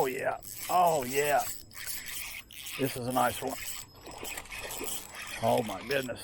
Oh yeah, oh yeah. This is a nice one. Oh my goodness.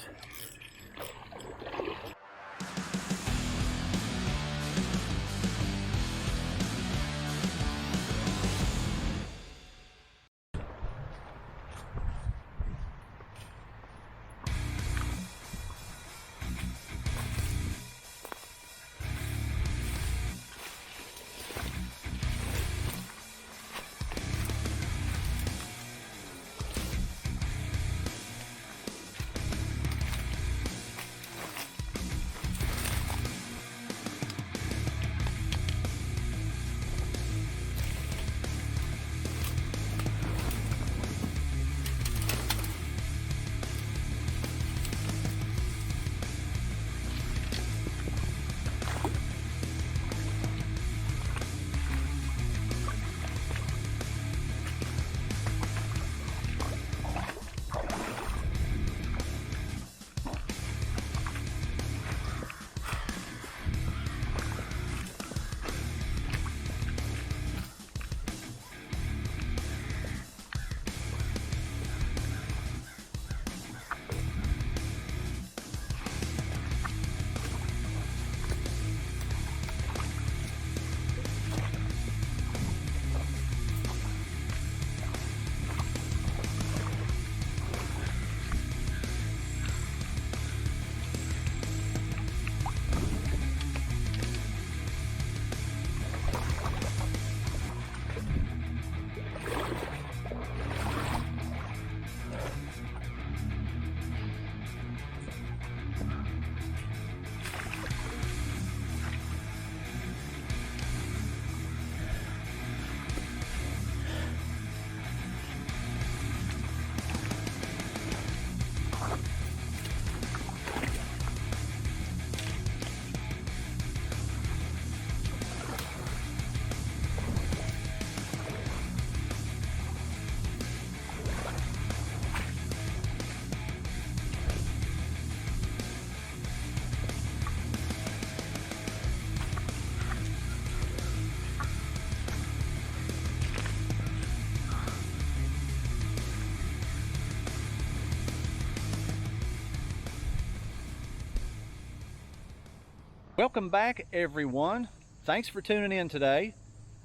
Welcome back, everyone. Thanks for tuning in today.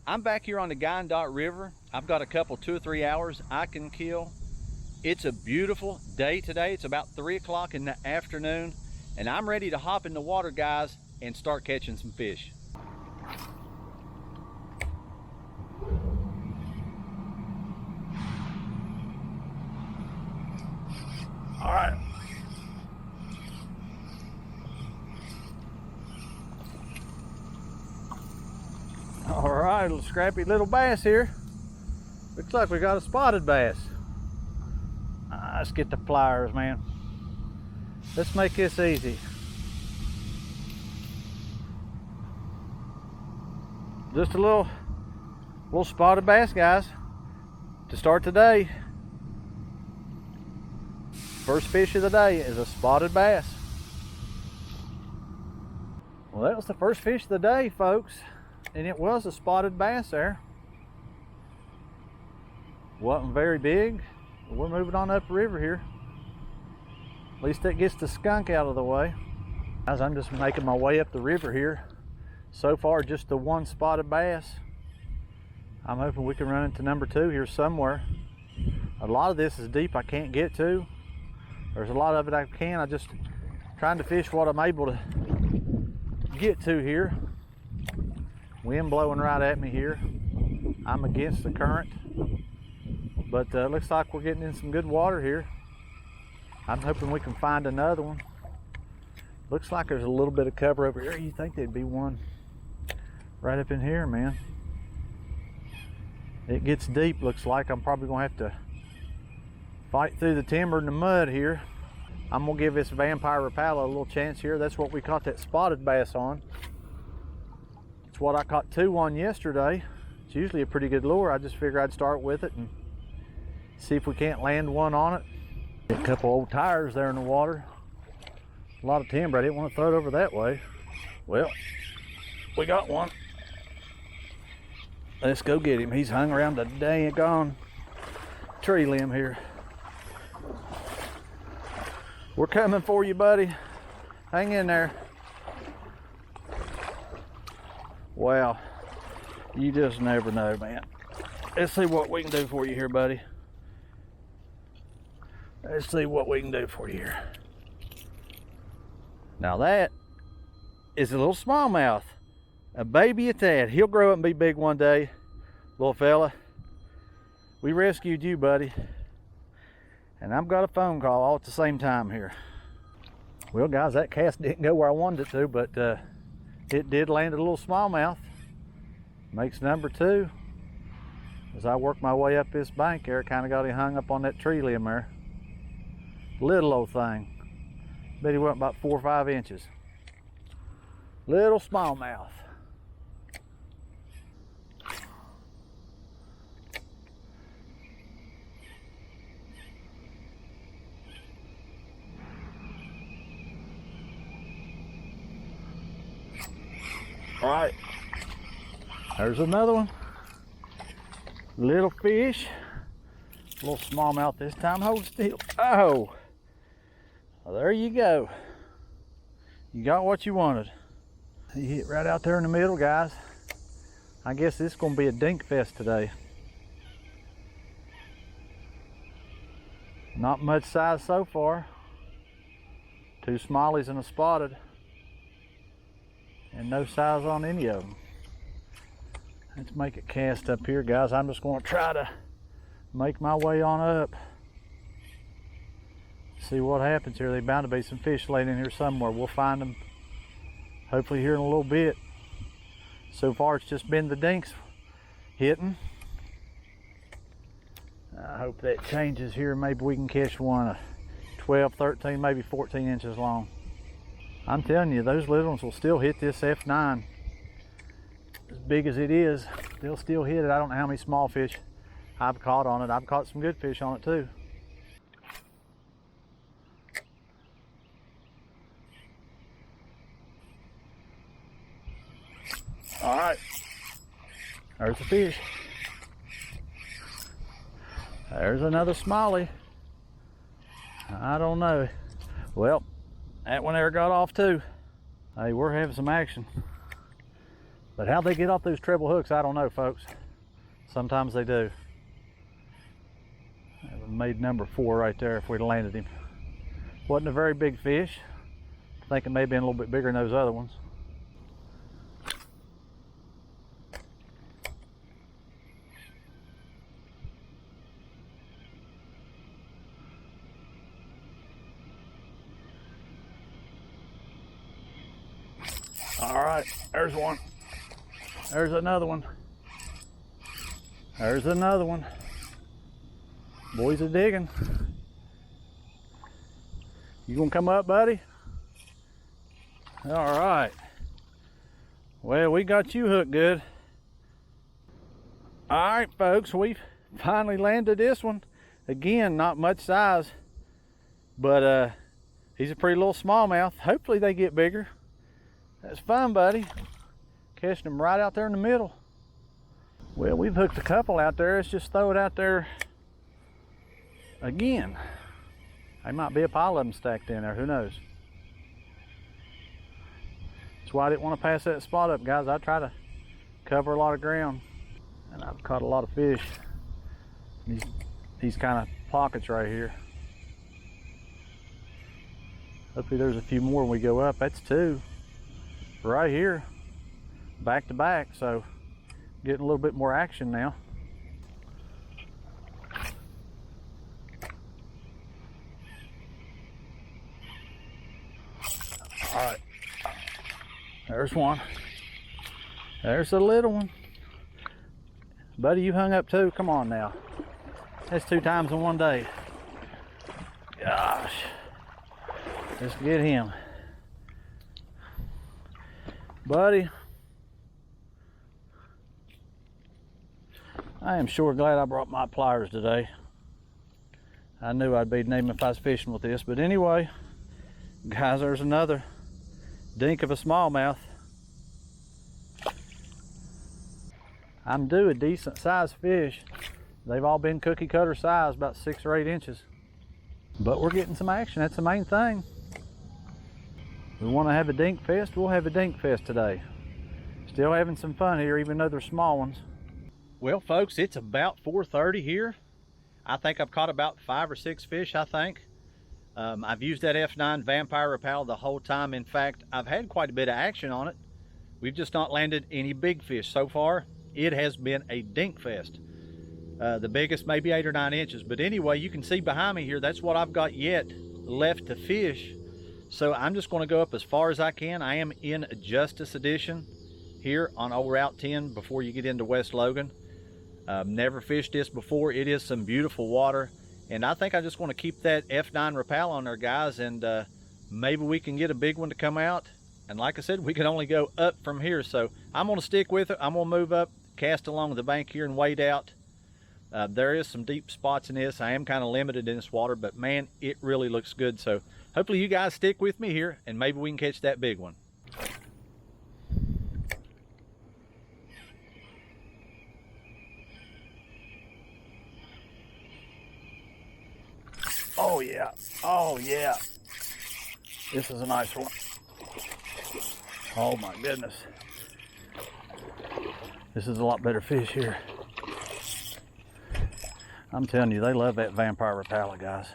I'm back here on the Guyandotte River. I've got a couple 2 or 3 hours I can kill. It's a beautiful day today. It's about 3 o'clock in the afternoon, and I'm ready to hop in the water, guys, and start catching some fish. All right. All right, little scrappy little bass here. Looks like we got a spotted bass. Let's get the pliers, man. Let's make this easy. Just a little spotted bass, guys, to start the day. First fish of the day is a spotted bass. Well, that was the first fish of the day, folks. And it was a spotted bass there. Wasn't very big, but we're moving on upriver here. At least that gets the skunk out of the way. As I'm just making my way up the river here. So far, just the one spotted bass. I'm hoping we can run into number 2 here somewhere. A lot of this is deep I can't get to. There's a lot of it I can. I'm just trying to fish what I'm able to get to here. Wind blowing right at me here. I'm against the current, but looks like we're getting in some good water here. I'm hoping we can find another one. Looks like there's a little bit of cover over here. You think there'd be one right up in here, man. It gets deep. Looks like I'm probably gonna have to fight through the timber and the mud here. I'm gonna give this Vampire Rapala a little chance here. That's what we caught that spotted bass on. It's what I caught 2 on yesterday. It's usually a pretty good lure. I just figured I'd start with it and see if we can't land one on it. A couple old tires there in the water. A lot of timber. I didn't want to throw it over that way. Well, we got one. Let's go get him. He's hung around the dang tree limb here. We're coming for you, buddy. Hang in there. Wow, you just never know, man. Let's see what we can do for you here, buddy. Let's see what we can do for you here. Now that is a little smallmouth, a baby at that. He'll grow up and be big one day, little fella. We rescued you, buddy. And I've got a phone call all at the same time here. Well, guys, that cast didn't go where I wanted it to, but it did land a little smallmouth. Makes number 2. As I work my way up this bank there, kind of got him hung up on that tree limb there. Little old thing. Bet he went about 4 or 5 inches. Little smallmouth. All right, there's another one. Little fish, a little smallmouth this time. Hold still. Oh, well, there you go. You got what you wanted. He hit right out there in the middle, guys. I guess this is gonna be a dink fest today. Not much size so far. 2 smallies and a spotted. And no size on any of them. Let's make a cast up here, guys. I'm just going to try to make my way on up. See what happens here. There's bound to be some fish laying in here somewhere. We'll find them hopefully here in a little bit. So far it's just been the dinks hitting. I hope that changes here. Maybe we can catch one 12, 13, maybe 14 inches long. I'm telling you, those little ones will still hit this F9. As big as it is, they'll still hit it. I don't know how many small fish I've caught on it. I've caught some good fish on it too. All right, there's a fish. There's another smallie. I don't know. Well, that one there got off too. Hey, we're having some action. But how they get off those treble hooks, I don't know, folks. Sometimes they do. I would have made number 4 right there if we'd landed him. Wasn't a very big fish. I think it may have been a little bit bigger than those other ones. All right, there's one. There's another one. There's another one. Boys are digging. You gonna come up, buddy? All right. Well, we got you hooked good. All right, folks, we've finally landed this one. Again, not much size, but he's a pretty little smallmouth. Hopefully they get bigger. That's fun, buddy. Catching them right out there in the middle. Well, we've hooked a couple out there. Let's just throw it out there again. There might be a pile of them stacked in there, who knows? That's why I didn't want to pass that spot up, guys. I try to cover a lot of ground. And I've caught a lot of fish. These kind of pockets right here. Hopefully there's a few more when we go up. That's 2. Right here, back to back, so getting a little bit more action now. All right, there's one. There's a little one. Buddy, you hung up too? Come on now. That's 2 times in one day. Gosh, let's get him. Buddy, I am sure glad I brought my pliers today. I knew I'd be needing them if I was fishing with this, but anyway, guys, there's another dink of a smallmouth. I'm due a decent sized fish. They've all been cookie cutter size, about 6 or 8 inches. But we're getting some action, that's the main thing. We want to have a dink fest, we'll have a dink fest today. Still having some fun here, even though they're small ones. Well folks, it's about 4:30 here. I think I've caught about 5 or 6 fish, I think. I've used that F9 Vampire Rapala the whole time. In fact, I've had quite a bit of action on it. We've just not landed any big fish so far. It has been a dink fest. The biggest maybe 8 or 9 inches, but anyway, you can see behind me here, that's what I've got yet left to fish. So I'm just going to go up as far as I can. I am in Justice Edition here on old Route 10 before you get into West Logan. Never fished this before. It is some beautiful water, and I think I just want to keep that F9 Rapala on there, guys, and maybe we can get a big one to come out. And like I said, we can only go up from here, so I'm going to stick with it. I'm going to move up, cast along the bank here, and wade out. There is some deep spots in this. I am kind of limited in this water, but man, it really looks good. So hopefully you guys stick with me here, and maybe we can catch that big one. Oh yeah, oh yeah. This is a nice one. Oh my goodness. This is a lot better fish here. I'm telling you, they love that Vampire Rapala, guys.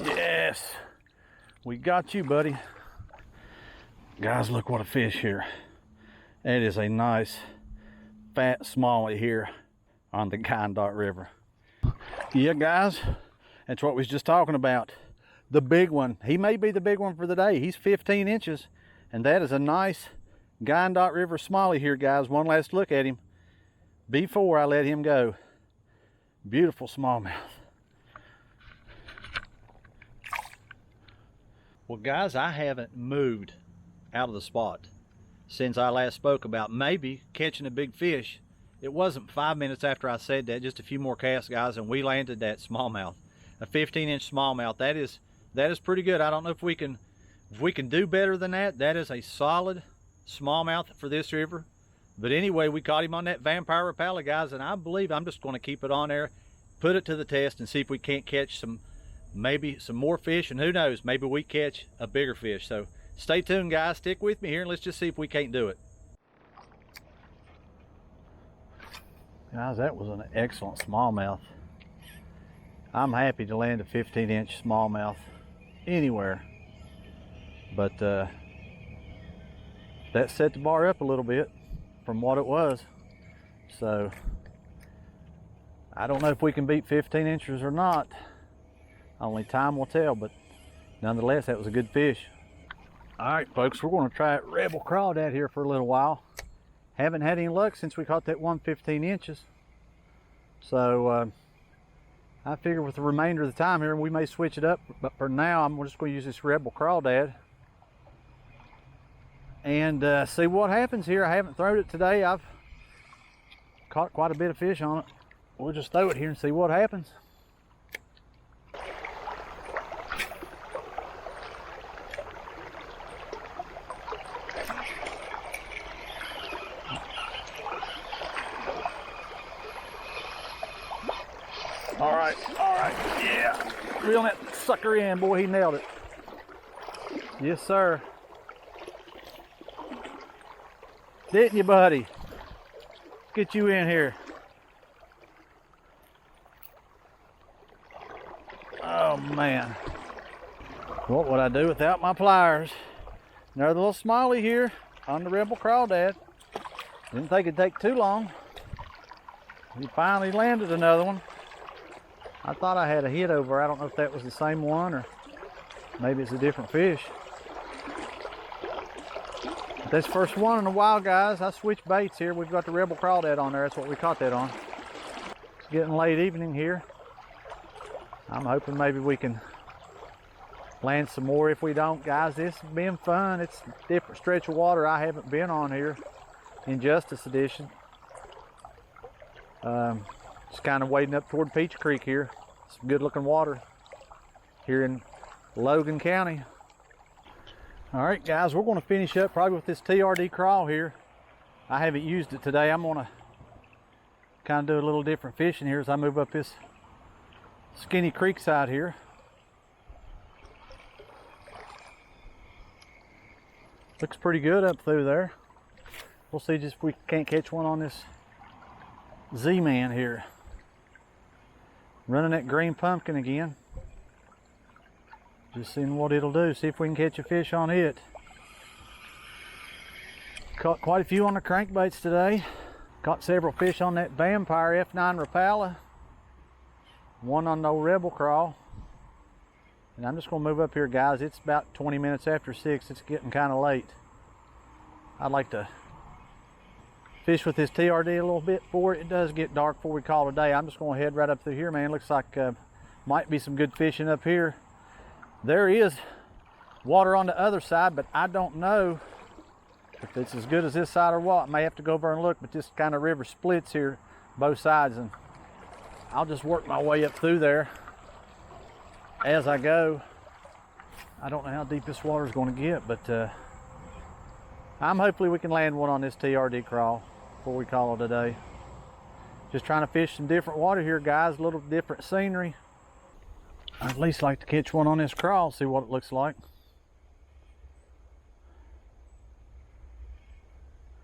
Yes, we got you, buddy. Guys, look what a fish here. That is a nice fat smallie here on the Guyandotte River. Yeah, guys, that's what we was just talking about. The big one. He may be the big one for the day. He's 15 inches, and that is a nice Guyandotte River smallie here, guys. One last look at him before I let him go. Beautiful smallmouth. Well, guys, I haven't moved out of the spot since I last spoke about maybe catching a big fish. It wasn't 5 minutes after I said that, just a few more casts, guys, and we landed that smallmouth, a 15-inch smallmouth. That is pretty good. I don't know if we can do better than that. That is a solid smallmouth for this river. But anyway, we caught him on that Vampire Rapala, guys, and I believe I'm just going to keep it on there, put it to the test, and see if we can't catch maybe some more fish, and who knows, maybe we catch a bigger fish. So stay tuned, guys. Stick with me here, and let's just see if we can't do it. Guys, that was an excellent smallmouth. I'm happy to land a 15-inch smallmouth anywhere, but that set the bar up a little bit from what it was. So I don't know if we can beat 15 inches or not. Only time will tell, but nonetheless, that was a good fish. All right, folks, we're going to try Rebel Crawdad here for a little while. Haven't had any luck since we caught that 15 inches. So I figure with the remainder of the time here, we may switch it up, but for now, I'm just going to use this Rebel Crawdad and see what happens here. I haven't thrown it today. I've caught quite a bit of fish on it. We'll just throw it here and see what happens. All right, yeah. Reel that sucker in, boy, he nailed it. Yes, sir. Didn't you, buddy? Get you in here. Oh, man. What would I do without my pliers? Another little smallie here on the Rebel Crawdad. Didn't think it'd take too long. He finally landed another one. I thought I had a hit over. I don't know if that was the same one or maybe it's a different fish. But that's the first one in a while, guys. I switched baits here. We've got the Rebel Crawdad on there. That's what we caught that on. It's getting late evening here. I'm hoping maybe we can land some more. If we don't, guys, this has been fun. It's a different stretch of water I haven't been on here in Justice Edition. Just kind of wading up toward Peach Creek here. Some good looking water here in Logan County. All right, guys, we're going to finish up probably with this TRD crawl here. I haven't used it today. I'm gonna kind of do a little different fishing here as I move up this skinny creek side here. Looks pretty good up through there. We'll see just if we can't catch one on this Z-Man here. Running that green pumpkin again. Just seeing what it'll do. See if we can catch a fish on it. Caught quite a few on the crankbaits today. Caught several fish on that Vampire F9 Rapala. One on no Rebel Crawl. And I'm just gonna move up here, guys. It's about 20 minutes after 6. It's getting kind of late. I'd like to fish with this TRD a little bit before it does get dark before we call it a day. I'm just gonna head right up through here, man. Looks like might be some good fishing up here. There is water on the other side, but I don't know if it's as good as this side or what. May have to go over and look, but this kind of river splits here both sides, and I'll just work my way up through there as I go. I don't know how deep this water is going to get, but hopefully we can land one on this TRD crawl before we call it a day. Just trying to fish some different water here, guys, a little different scenery. I'd at least like to catch one on this crawl, see what it looks like.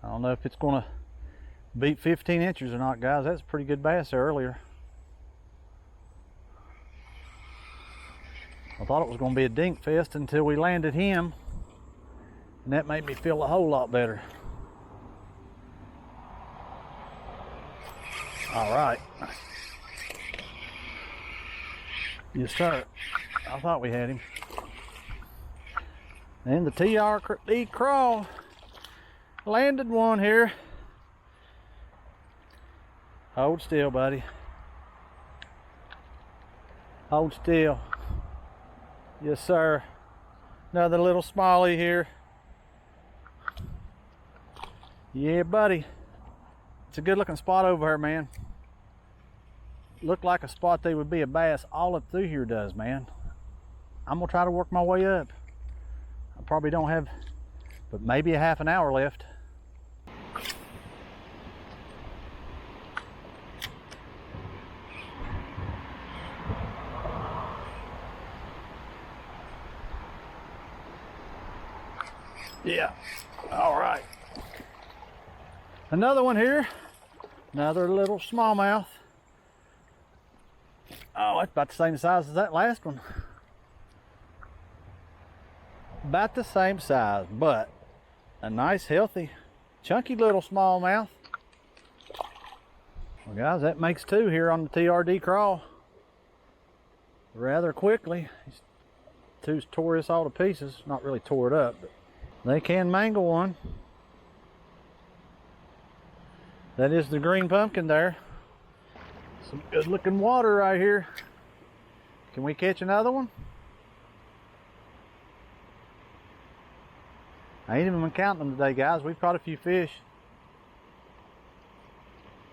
I don't know if it's going to beat 15 inches or not, guys. That's a pretty good bass there earlier. I thought it was going to be a dink fest until we landed him, and that made me feel a whole lot better. All right. Yes, sir. I thought we had him. And the TRD crawl landed one here. Hold still, buddy. Hold still. Yes, sir. Another little smallie here. Yeah, buddy. It's a good looking spot over here, man. Looked like a spot they would be a bass. All up through here does, man. I'm gonna try to work my way up. I probably don't have but maybe a half an hour left. Yeah, all right. Another one here. Another little smallmouth. Oh, it's about the same size as that last one. About the same size, but a nice, healthy, chunky little smallmouth. Well, guys, that makes two here on the TRD crawl. Rather quickly. These two's tore this all to pieces. Not really tore it up, but they can mangle one. That is the green pumpkin there. Some good looking water right here. Can we catch another one? I ain't even been counting them today, guys. We've caught a few fish.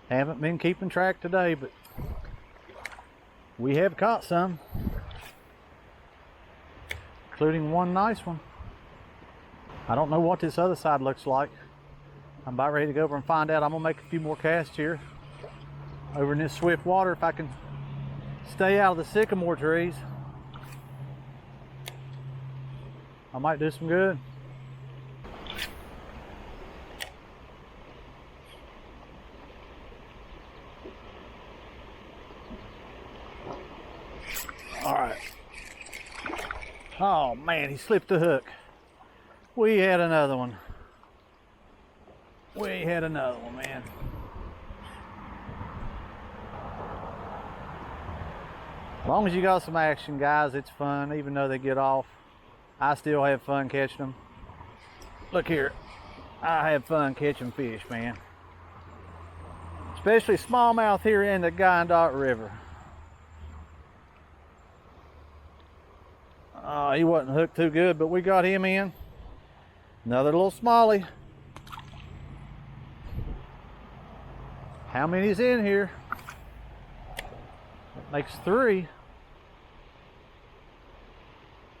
Haven't been keeping track today, but we have caught some, including one nice one. I don't know what this other side looks like. I'm about ready to go over and find out. I'm gonna make a few more casts here over in this swift water if I can stay out of the sycamore trees. I might do some good. All right. Oh man, he slipped the hook. We had another one. We had another one, man. As long as you got some action, guys, it's fun. Even though they get off, I still have fun catching them. Look here, I have fun catching fish, man. Especially smallmouth here in the Guyandotte River. Oh, he wasn't hooked too good, but we got him in. Another little smallie. How many's in here? That makes 3.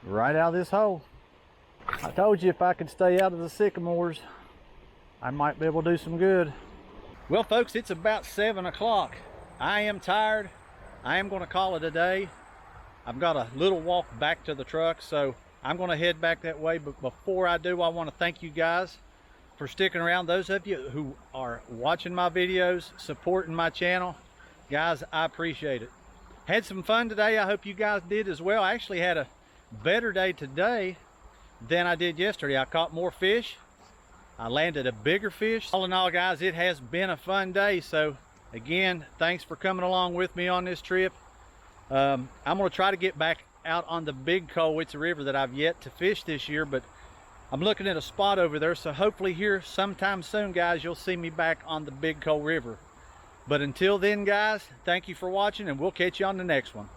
Right out of this hole. I told you if I could stay out of the sycamores, I might be able to do some good. Well folks, it's about 7 o'clock. I am tired. I am going to call it a day. I've got a little walk back to the truck, so I'm going to head back that way. But before I do, I want to thank you guys for sticking around. Those of you who are watching my videos, supporting my channel, guys, I appreciate it. Had some fun today. I hope you guys did as well. I actually had a better day today than I did yesterday. I caught more fish. I landed a bigger fish. All in all, guys, it has been a fun day. So again, thanks for coming along with me on this trip. I'm going to try to get back out on the big Colwitz River that I've yet to fish this year, but I'm looking at a spot over there, so hopefully here sometime soon, guys, you'll see me back on the big Coal River. But until then, guys, thank you for watching, and we'll catch you on the next one.